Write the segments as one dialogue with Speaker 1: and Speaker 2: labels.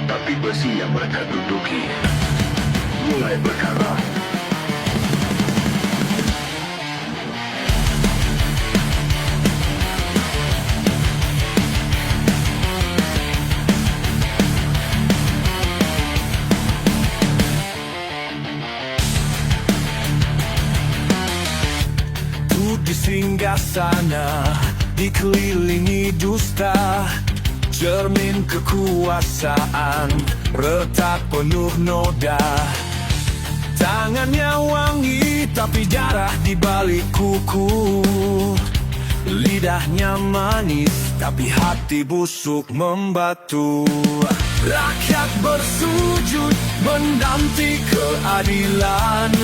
Speaker 1: tapi besi yang mereka duduki mulai berkarat.
Speaker 2: Di singgah sana, dikelilingi dusta, cermin kekuasaan, retak penuh noda. Tangannya wangi, tapi darah di balik kuku. Lidahnya manis, tapi hati busuk membatu. Rakyat bersujud, menanti keadilan,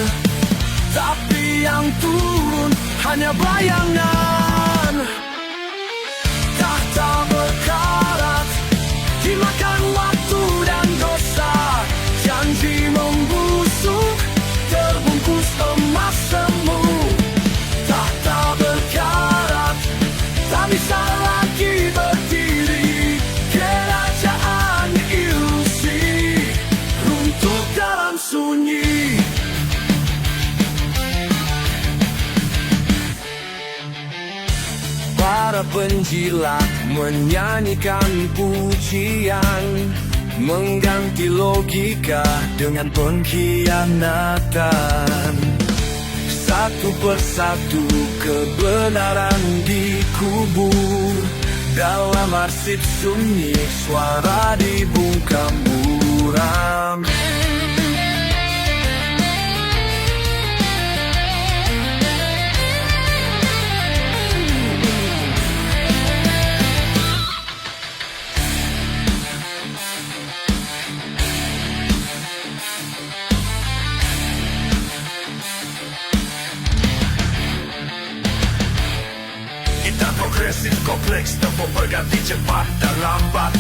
Speaker 2: tapi yang turun hanya bayangan. Tahta berkarat, dimakan waktu dan dosa. Janji membusuk, terbungkus emas semu. Tahta berkarat, tak bisa lagi berdiri. Kerajaan ilusi, runtuh dalam sunyi. Para penjilat menyanyikan pujian, mengganti logika dengan pengkhianatan. Satu persatu kebenaran dikubur, dalam arsip sunyi suara dibungkam muram. Progresif kompleks, tempo berganti cepat dan lambat,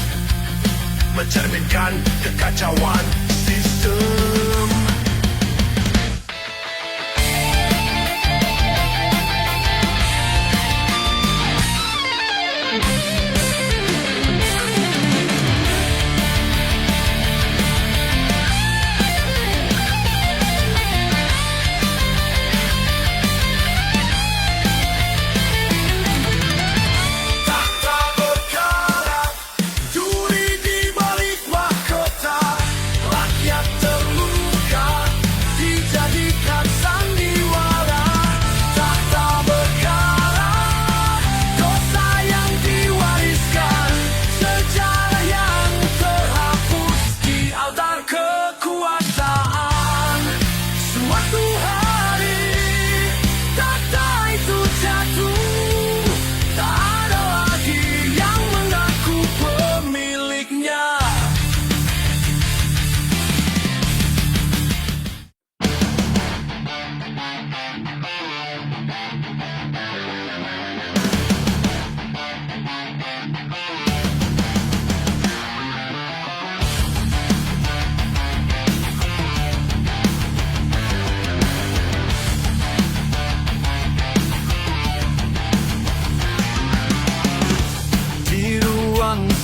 Speaker 2: mencerminkan kekacauan sistem.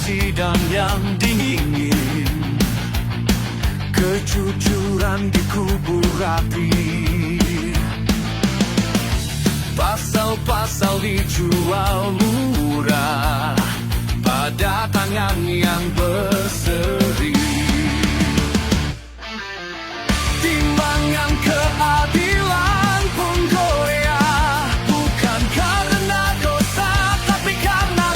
Speaker 2: Sidang yang dingin, kejujuran dikubur rapi. Pasal-pasal dijual murah pada tangan yang berseri. Timbangan keadilan pun goyah, bukan karena dosa, tapi karena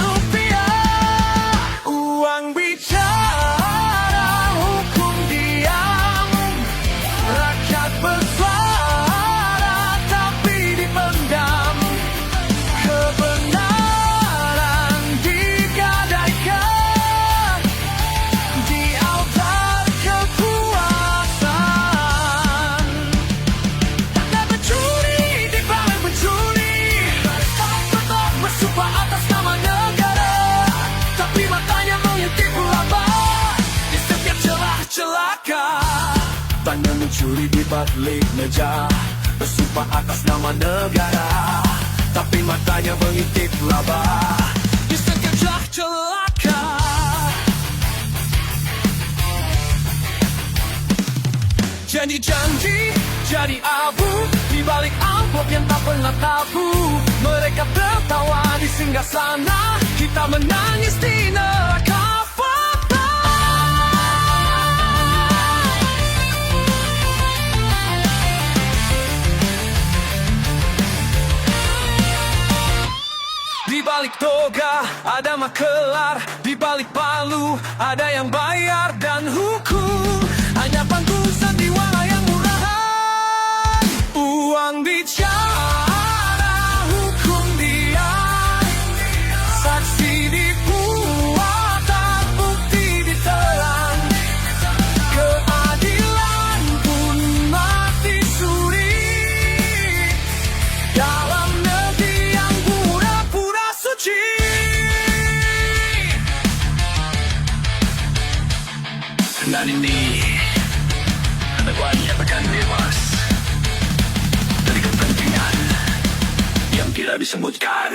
Speaker 2: uang bicara, hukum diam. Rakyat bersuara, tapi dipendam. Kebenaran digadaikan di altar kekuasaan. Tak mencuri di balik mencuri, tetap bersumpah atas nama negara, tapi matanya mengintip laba di setiap celah celaka. Tanya mencuri di balik meja, bersumpah atas nama negara, tapi matanya mengintip laba di setiap celah celaka. Janji-janji jadi abu di balik amplop yang tak pernah tabu. Mereka tertawa di singgasana, kita menangis di neraka fata. Di balik toga ada makelar, di balik palu ada yang bayar dan hukum. Hanya panggung sandiwara yang murahan. Uang bicara, hukum diam. Saksi dibuat, tak bukti ditelan. Keadilan pun mati suri dalam negeri yang pura-pura suci. Dan ini banyak akan bebas dari kepentingan yang tidak disebutkan.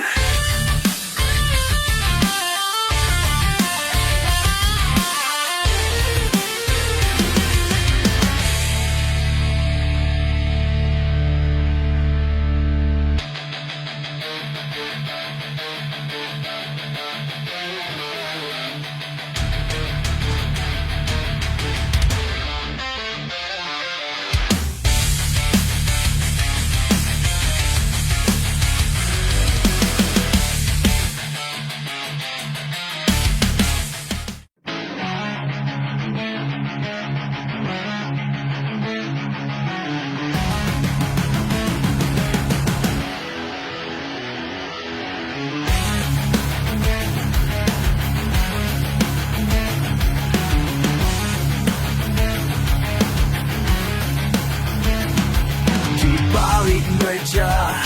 Speaker 2: Meja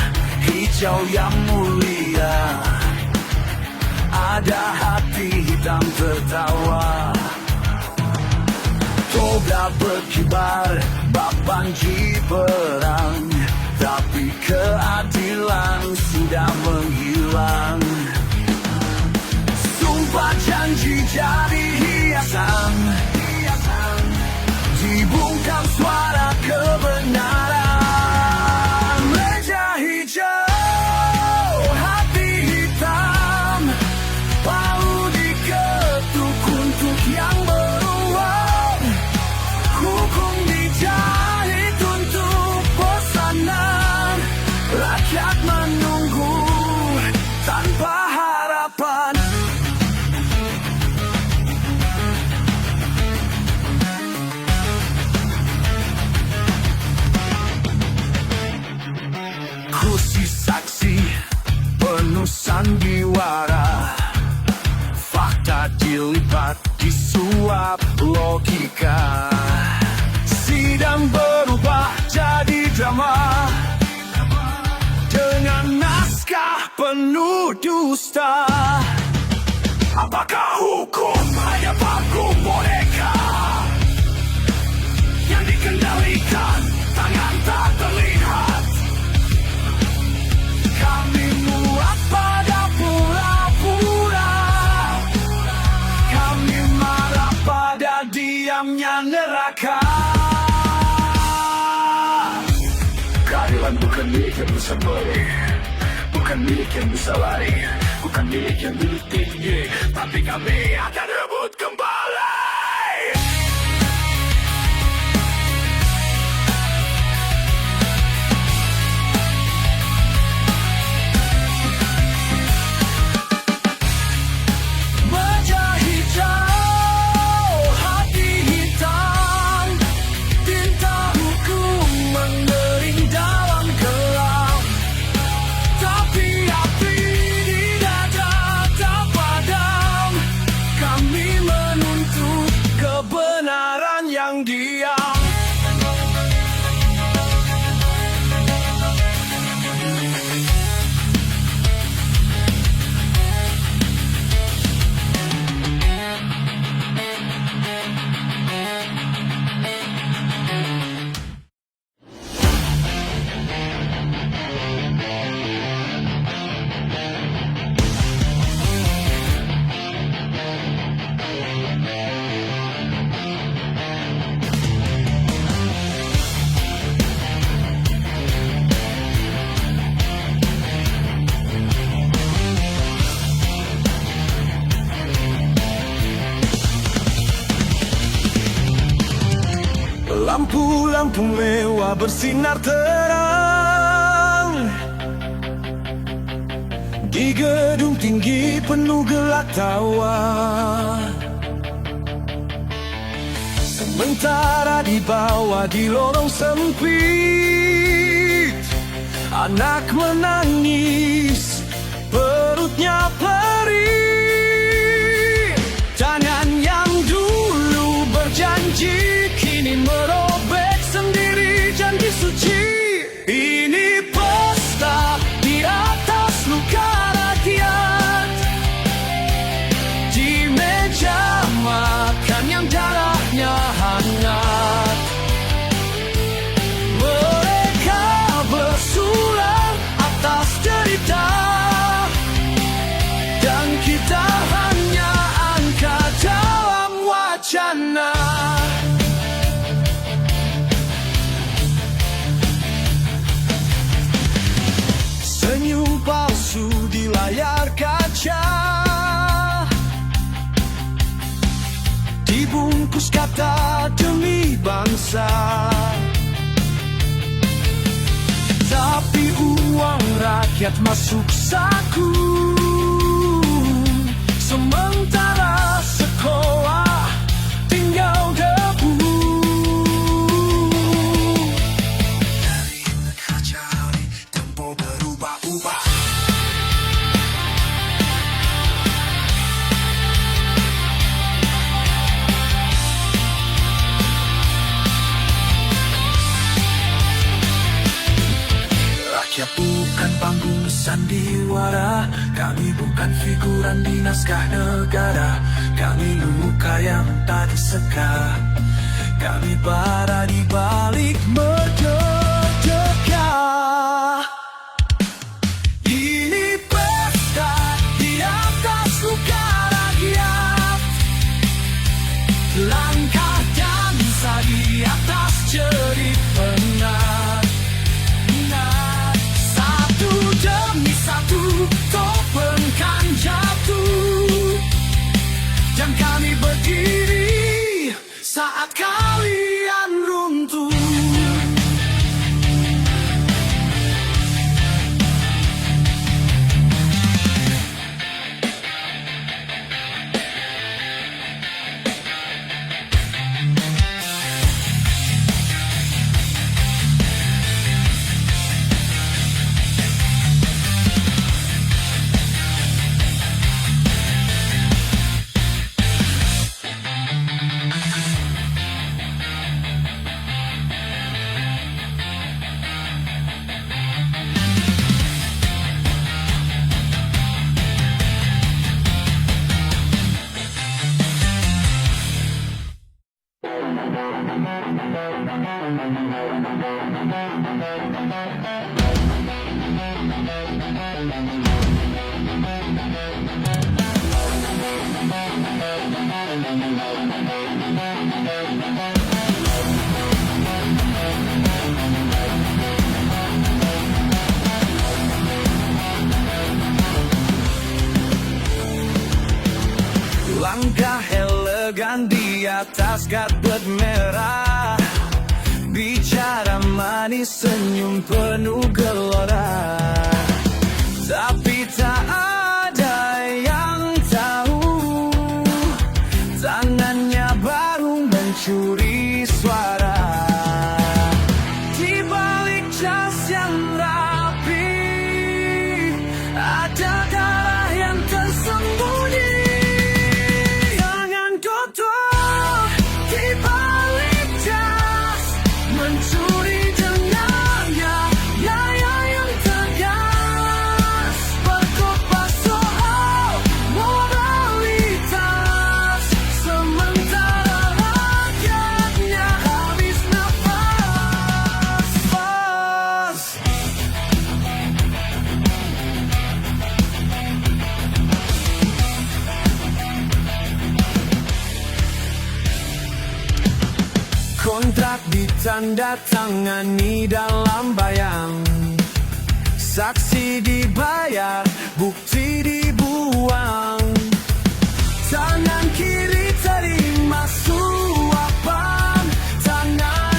Speaker 2: hijau yang mulia, ada hati hitam tertawa. Toga berkibar, bak banji perang, tapi keadilan sudah menghilang. Sumpah janji jadi hiasan, dibungkam suara kebenaran. Rakyat menunggu tanpa harapan. Kursi saksi penuh sandiwara, fakta dilipat disuap logika. Sidang berubah jadi drama dengan naskah penuh dusta. Apakah hukum hanya panggung boneka yang dikendalikan tangan tak terlihat? Kami muak pada pura-pura, kami marah pada diamnya neraka. Keadilan bukan milik yang bisa beli, bukan milik yang bisa lari, bukan milik yang dulu tinggi, tapi kami akan rebut kembali. Meja hijau, hati hitam, tinta hukum mengering dalam gelap. Tapi api di dada tak padam. Kami Lampu-lampu mewah bersinar terang di gedung tinggi penuh gelak tawa. Sementara di bawah di lorong sempit, anak menangis, perutnya perih. Tangan yang dulu berjanji kini merobek sendiri janji suci. Ini pesta di atas luka rakyat, di meja makan yang darahnya hangat. Mereka bersulang atas derita, dan kita hanya angkat dalam wacana. Senyum palsu di layar kaca, dibungkus kata demi bangsa. Tapi uang rakyat masuk saku, sementara sekolah tinggal debu. Dari kaca hari tempo berubah-ubah. Rakyat bukan panggung sandiwara, kami bukan figuran di naskah negara. Kami luka yang tak diseka, kami bara di balik merdeka. Ini pesta di atas luka rakyat, langkah dansa di atas cerit penat. Demi satu topeng kan jatuh, dan kami berdiri saat kalian runtuh. Langkah elegan di atas karpet merah, bicara manis, senyum penuh gelora. Tapi tak ada yang tahu, tangannya baru mencuri suara. Di balik jas yang rapi, ada darah yang tersembunyi. Kontrak ditanda tangani dalam bayang, saksi dibayar, bukti dibuang. Tangan kiri terima suapan, tangan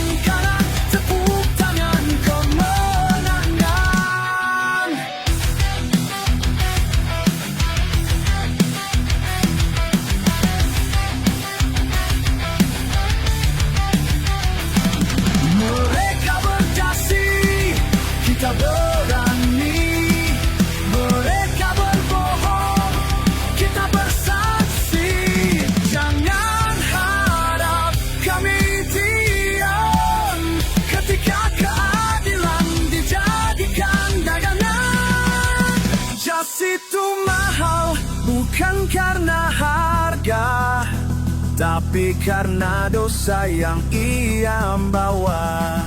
Speaker 2: tapi karena dosa yang ia bawa.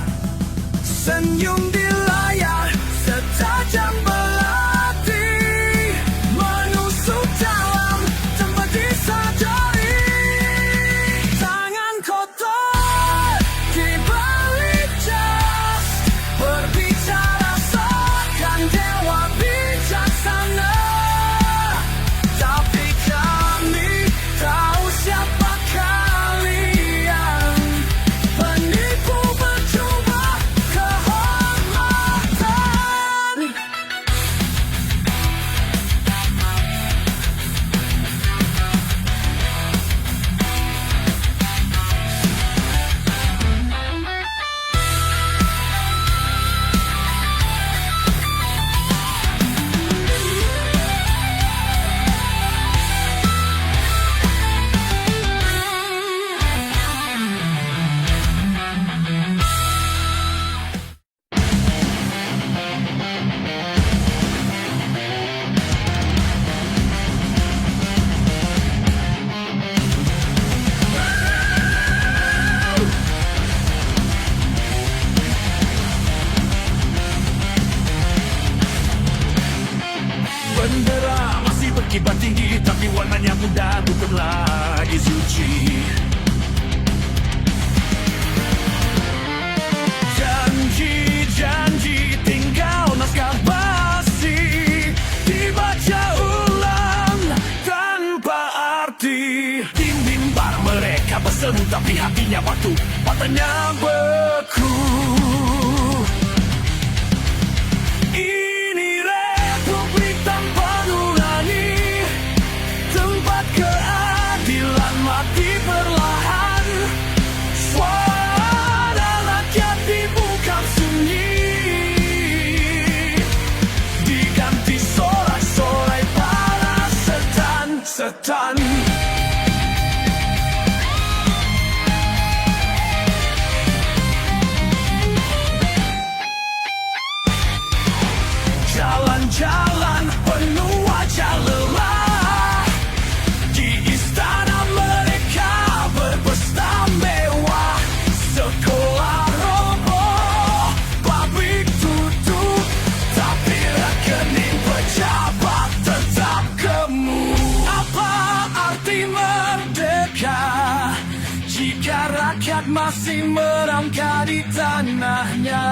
Speaker 2: Senyum di layar setajam belati, menusuk dalam tanpa disadari. Tangan kotor di balik jas, berbicara seakan dewa bijaksana. Tapi kami tahu siapa kalian, penipu berjubah kehormatan. Bendera masih berkibar tinggi, tapi warnanya muda bukan lagi suci. Janji-janji tinggal naskah basi, dibaca ulang tanpa arti. Di mimbar mereka berseru, tapi hatinya batu, matanya beku. Ini republik tanpa nurani, tempat keadilan mati perlahan. Suara rakyat dibuka sunyi, diganti sorak-sorai para setan-setan. Jalan-jalan penuh wajah lelah, di istana mereka berpesta mewah. Sekolah roboh, pabrik tutup, tapi rekening pejabat tetap gemuk. Apa arti merdeka jika rakyat masih merangkak di tanahnya?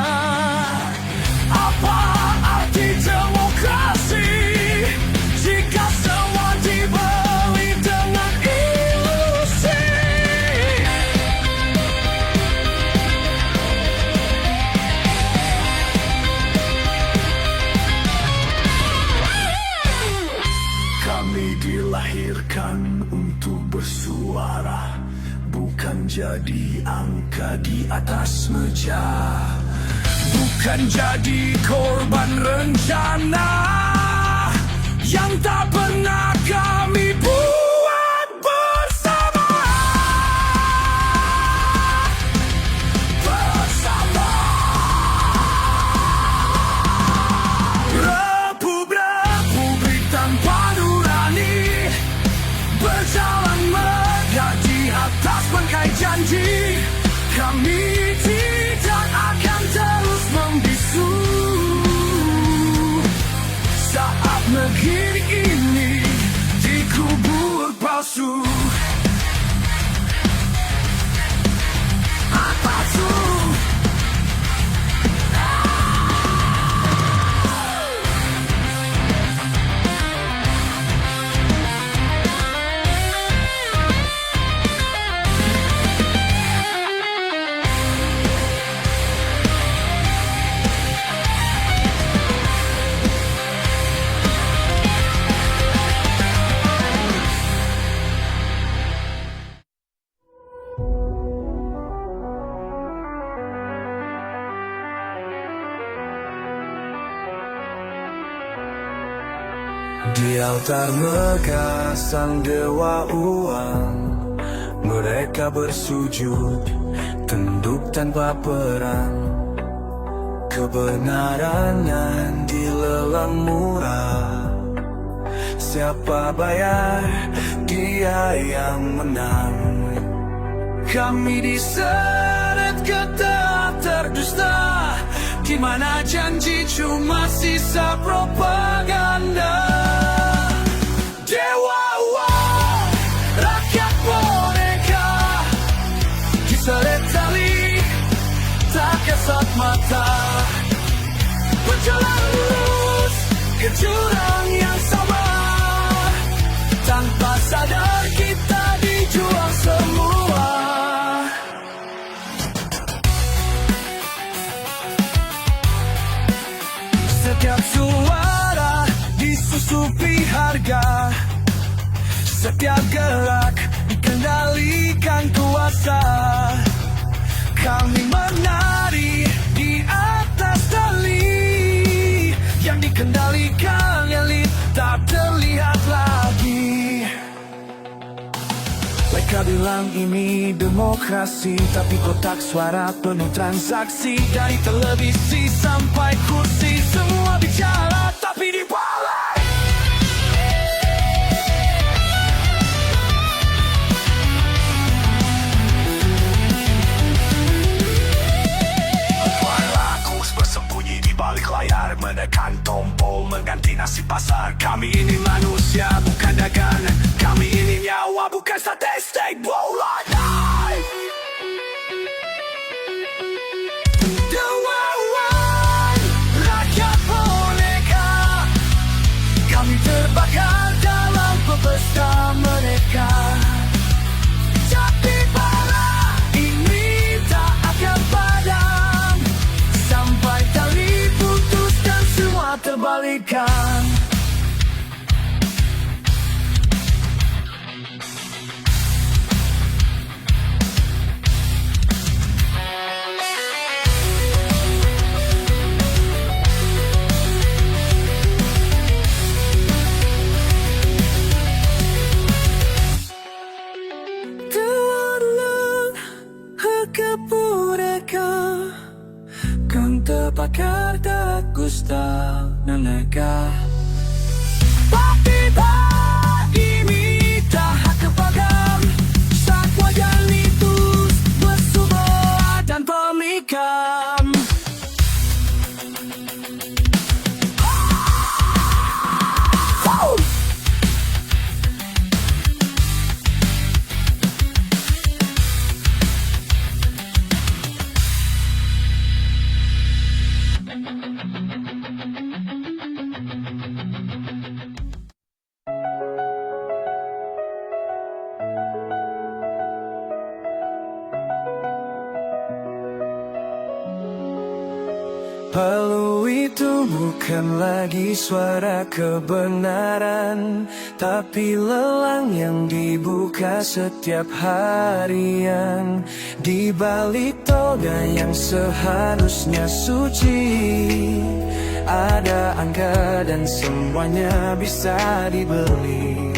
Speaker 2: Apa arti demokrasi jika semua dibeli dengan ilusi? Kami dilahirkan untuk bersuara, bukan jadi angka di atas meja, bukan jadi korban rencana yang tak pernah kami buat bersama. Republik tanpa nurani, berjalan megah di atas bangkai janji. Kami tidak akan terus membisu saat negeri ini dikubur palsu. Apa tuh? Di altar megah sang dewa uang, mereka bersujud, tunduk tanpa perang. Kebenaran yang dilelang murah, siapa bayar, dia yang menang. Kami diseret ke teater dusta, di mana janji cuma sisa propaganda. Dewa rakyat boneka, diseret tali tak kasat mata, berjalan lurus ke jurang yang sama. Tanpa sadar kita dijual semua. Setiap suara disusupi harga, setiap gerak dikendalikan kuasa. Kami menari di atas tali yang dikendalikan elit tak terlihat lagi. Mereka bilang ini demokrasi, tapi kotak suara penuh transaksi. Dari televisi sampai kursi, semua bicara tapi di balai. Bersembunyi di balik layar, menekan tombol mengganti nasib pasar. Kami ini manusia, bukan dagangan. Kami ini nyawa, bukan statistik. Dewan rakyat boneka, kami terbakar dalam pesta mereka. Tapi bara ini tak akan padam sampai tali putus dan semua terbalikan. Kang terbakar tak gusta neneka. Tapi ini tak kepagam, saat wajah itu bersuara dan pemikat. Palu itu bukan lagi suara kebenaran, tapi lelang yang dibuka setiap harian. Di balik toga yang seharusnya suci, ada angka dan semuanya bisa dibeli.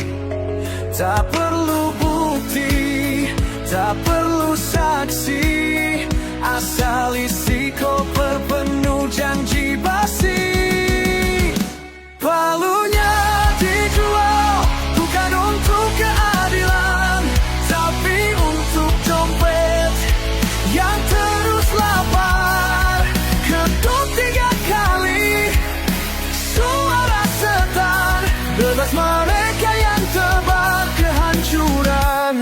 Speaker 2: Tak perlu bukti, tak perlu saksi, asal isi koper penuh janji basi. Palunya dijual bukan untuk keadilan, tapi untuk dompet yang terus lapar. Ketuk 3 kali suara setan, bebas mereka yang tebar kehancuran.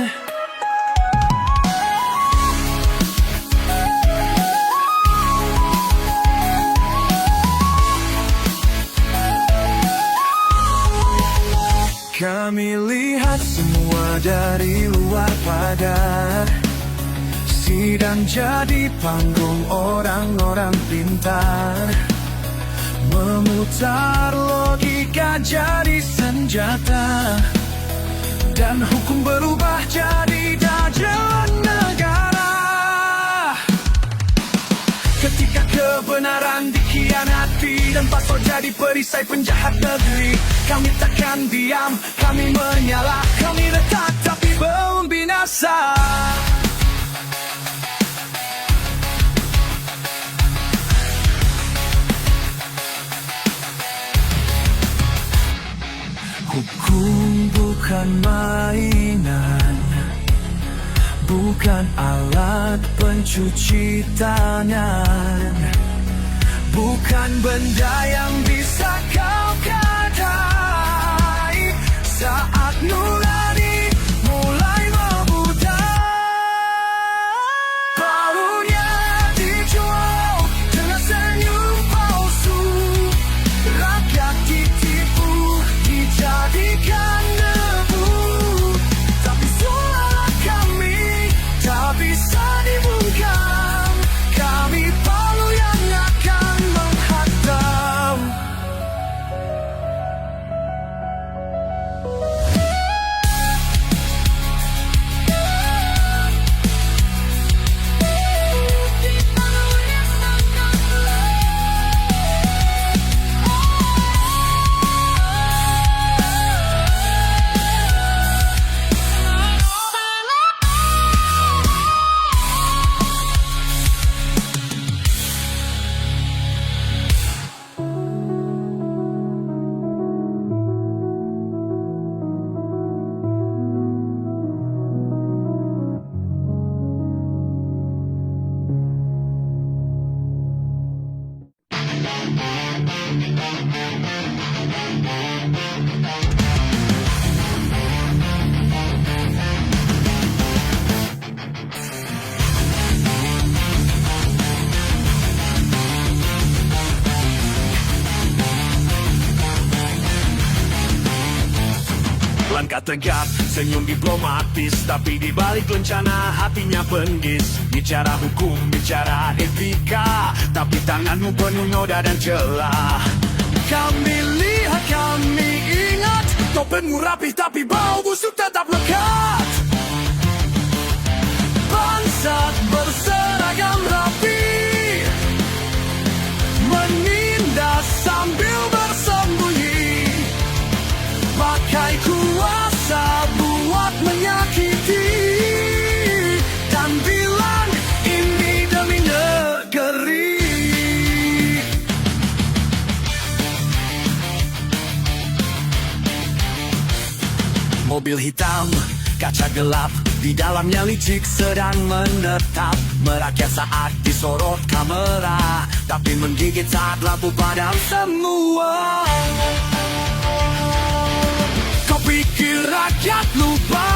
Speaker 2: Kami lihat semua dari luar pagar, sidang jadi panggung orang-orang pintar, memutar logika jadi senjata, dan hukum berubah jadi dajalan negara. Ketika kebenaran dikhianati dan pasal jadi perisai penjahat negeri, kami takkan diam, kami menyala, kami retak tapi belum binasa. Hukum bukan mainan, bukan bukan alat pencuci tangan, bukan benda yang bisa kau gadai. Saat nurani mulai memudar, barunya dijual dengan senyum palsu. Rakyat ditipu, dijadikan debu. Tapi suara kami tak bisa dibungkam. Kami palu yang akan menghadam. Langkah tegap, senyum diplomatis, tapi di balik lencana hatinya penggis. Bicara hukum, bicara etika, tapi tanganmu penuh noda dan celah. Kami lihat, kami ingat, topengmu rapi tapi bau busuk tetap lekat. Bangsat berseragam rapi, menindas sambil bersembunyi. Pakai kuasa buat menyakiti, dan bilang ini demi negeri. Mobil hitam, kaca gelap, di dalamnya licik sedang menetap. Merakyat saat disorot kamera, tapi menggigit saat lampu padam semua. Kau pikir rakyat lupa,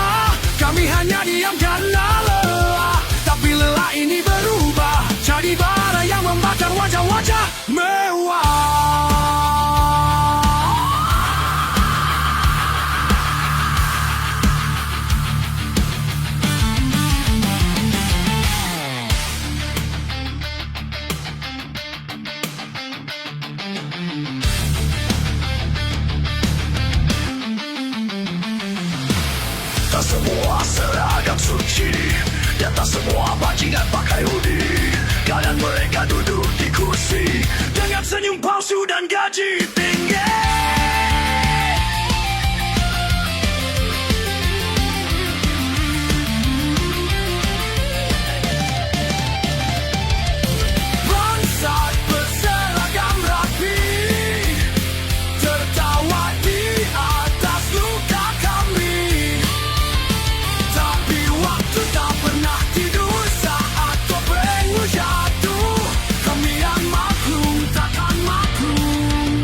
Speaker 2: kami hanya diam karena lelah. Tapi lelah ini berubah jadi bara yang membakar wajah-wajah mewah.
Speaker 1: Tak semua seragam suci, dan tak semua bajingan pakai hoodie. Kadang mereka duduk di kursi dengan senyum palsu dan gaji tinggi. Bangsat berseragam rapi, tertawa di atas luka kami. Tapi waktu tak pernah tidur saat topengmu jatuh. Kami yang maklum takkan maklum.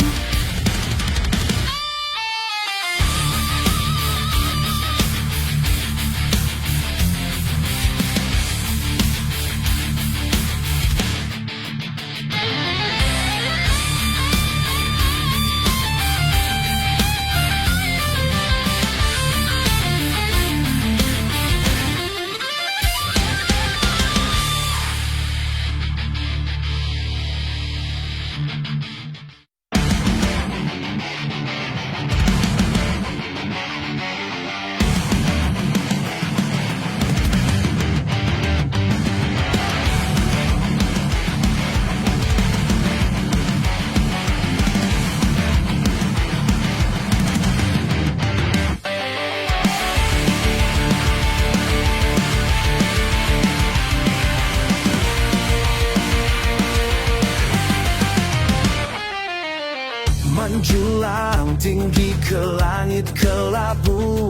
Speaker 1: menjulang tinggi ke langit kelabu.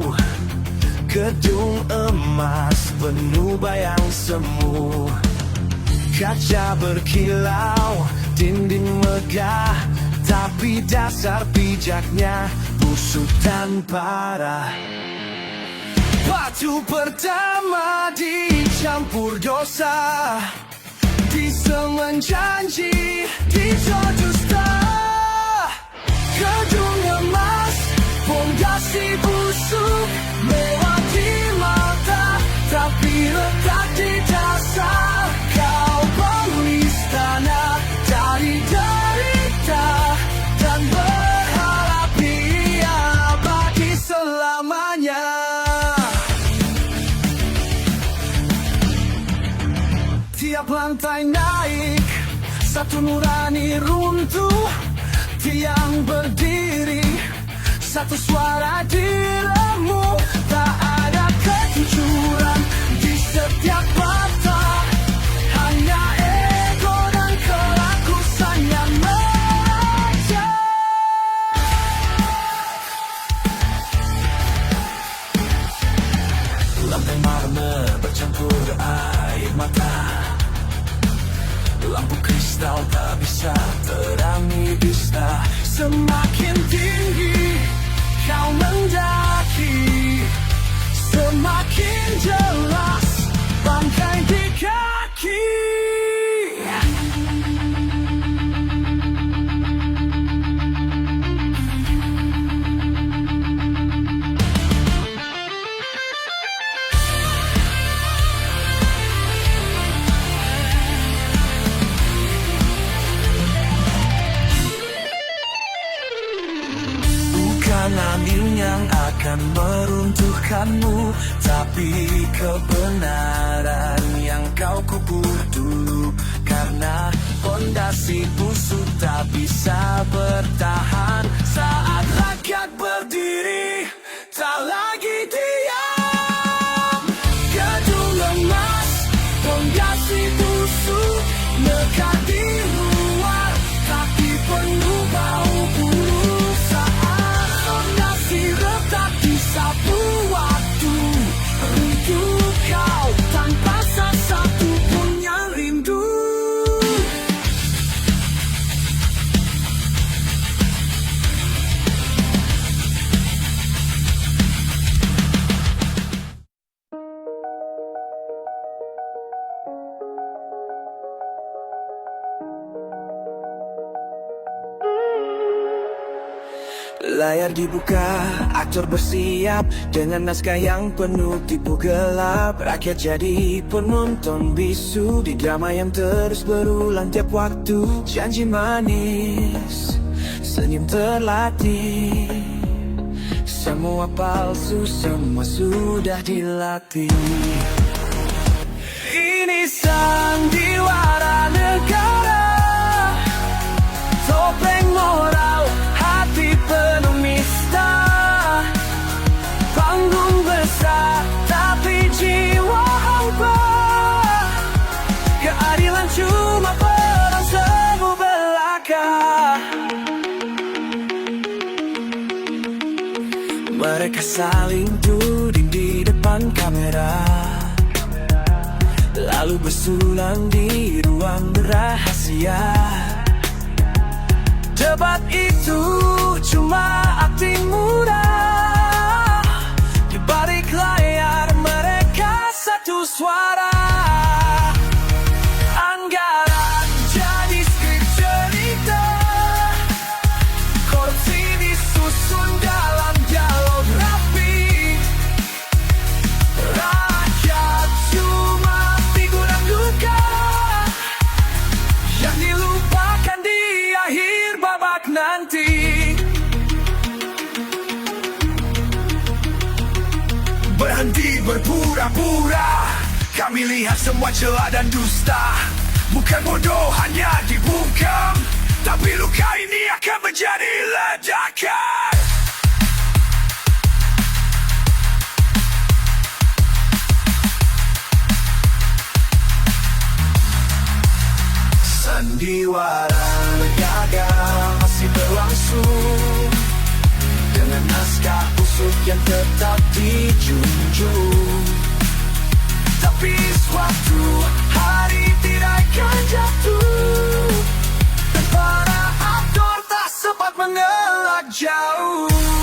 Speaker 1: Gedung emas penuh bayang semu, kaca berkilau, dinding megah, tapi dasar pijaknya busuk dan parah. Batu pertama dicampur dosa, disemen janji, dijol dusta. Gedung emas, fondasi busuk, mewah di mata, tapi letak di dasar. Kau bangun istana dari derita dan berharap dia abadi selamanya. Tiap lantai naik, satu nurani runtuh, tiang berdiri, satu suara diremuk. Tak ada kejujuran di setiap mata, hanya ego dan kerakusan yang meraja. Lantai marmer bercampur air mata, lampu kristal tak bisa terangi dusta. Semakin tinggi kau mendaki, semakin jelas bangkai di kaki. Angin yang akan meruntuhkanmu, tapi kebenaran yang kau kubur dulu. Karena fondasi busuk tak bisa bertahan saat rakyat berdiri tak lagi diam. Gedung emas, fondasi busuk, lekat di luar, tapi penuh bau buruk. Saat fondasi retak disapu waktu, runtuh kau tanpa satu pun yang rindu. Layar dibuka, aktor bersiap dengan naskah yang penuh tipu gelap. Rakyat jadi penonton bisu di drama yang terus berulang tiap waktu. Janji manis, senyum terlatih, semua palsu, semua sudah dilatih. Ini sandiwara negara, topeng moral, hati penuh nista. Panggung besar tapi jiwa hampa, keadilan cuma perang semu belaka. Mereka saling tuding di depan kamera, lalu bersulang di ruang rahasia. Debat itu cuma akting muda, di balik layar mereka satu suara. Anggaran jadi skrip cerita, korupsi disusun dalam dialog rapi. Rakyat cuma figur duka yang dilupakan di akhir babak nanti. Berhenti berpura-pura, kami lihat semua celah dan dusta. Bukan bodoh hanya dibungkam, tapi luka ini akan menjadi ledakan. Sandiwara negara masih berlangsung dengan naskah
Speaker 2: musuh yang tetap dijunjung. Tapi suatu hari tidak akan jatuh, dan para aktor tak sempat mengelak jauh.